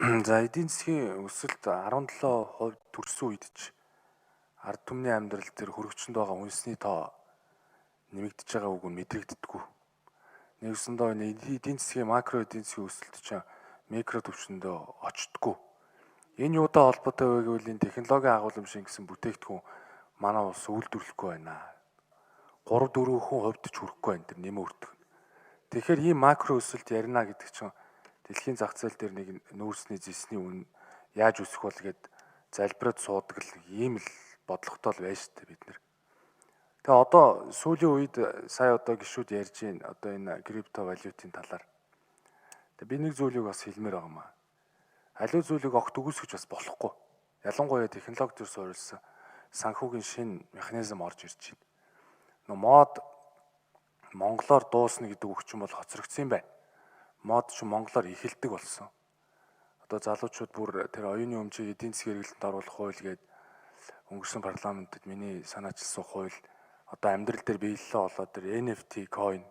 За эдийн засгийн өсөлт 17% төрсөн үед ч ард түмний амьдрал дээр хүрэгчэнд байгаа үндэсний тоо нэмэгдэж байгаа үг нь мэдрэгддэггүй. Нэгсэндээ энэ эдийн засгийн макро эдийн засгийн өсөлт чинь микро түвшиндээ очтгүй. Энэ юутай холбоотой вэ гэвэл энэ технологийн агуулмжийн гэсэн бүтээгдэхүүн манай улс үйлдвэрлэхгүй байна. 3-4% ч хүрэхгүй байна тэр нэмээ өртөх. Тэгэхээр ийм макро өсөлт ярина гэдэг чинь дэлхийн зах зээл дээр нэг нүүрсний зэсний үн яаж өсөх бол гэд залбираад суудаг л ийм л бодлоготой л байна шүү дээ бид нэр. Тэгээ одоо сүүлийн үед сая одоо гишүүд ярьж байна одоо энэ крипто валютын талаар. Тэгээ би нэг зүйлийг бас хэлмээр байгаа маа. Аливаа зүйлийг огт үгүйсгэж бас болохгүй. Ялангуяа технологи төр суурилсан санхүүгийн шинэ механизм орж ирж байна. Мод монголоор дуусна гэдэг үг чинь бол хоцрогдсон юм байна. Мод ч монголоор эхэлдэг болсон. Одоо залуучууд бүр тэр оюуны өмчийг эдийн засгийн хэрэглэлд оруулах хууль гээд өнгөрсөн парламентэд миний санаачилсан хууль одоо амьдрал дээр биелэлээ болоод тэр NFT coin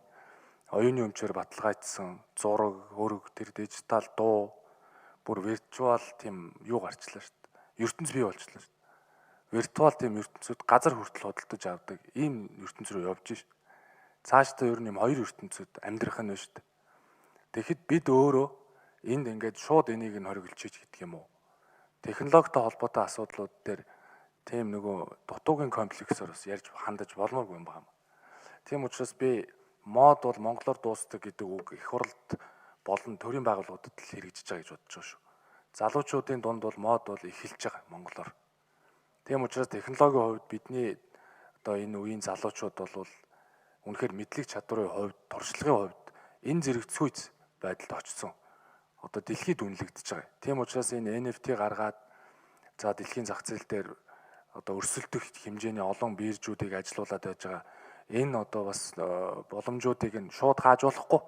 оюуны өмчөөр баталгаажсан зураг, хөрөг, тэр дижитал дуу бүр виртуал тийм юу гарчлаа шүү дээ. ертөнц бий болчихлоо шүү дээ. Виртуал тийм ертөнцүүд газар хүртэл худалдаж авдаг ийм ертөнц рүү явж шүү дээ. Цаашдаа ер нь юм хоёр ертөнцүүд амьдрах нь шүү дээ. Тэгэхэд бид өөрөө энд ингээд шууд энийг нь хориглож гэдэг юм уу? Технологитой холбоотой асуудлууд дээр тийм нөгөө дутуугийн комплексоор бас ярьж хандаж болмооргүй юм байна. Тийм учраас би мод бол монголоор дуустдаг гэдэг үг их хурлд болон төрийн байгууллагуудад л хэрэгжиж байгаа гэж бодож байгаа шүү. Залуучуудын дунд бол мод бол эхэлж байгаа монголоор. Тийм учраас технологийн хувьд бидний одоо энэ үеийн залуучууд бол үнэхээр мэдлэг чадварын хувьд, туршлагын хувьд энэ зэрэгцгүйц байдалд очсон. Одоо дэлхийд үнэлэгдэж байгаа. Тийм учраас энэ NFT гаргаад за дэлхийн зах зээл дээр одоо өрсөлдөх хэмжээний олон биржүүдийг ажилуулад байж байгаа. Энэ одоо бас боломжуудыг нь шууд хааж болохгүй.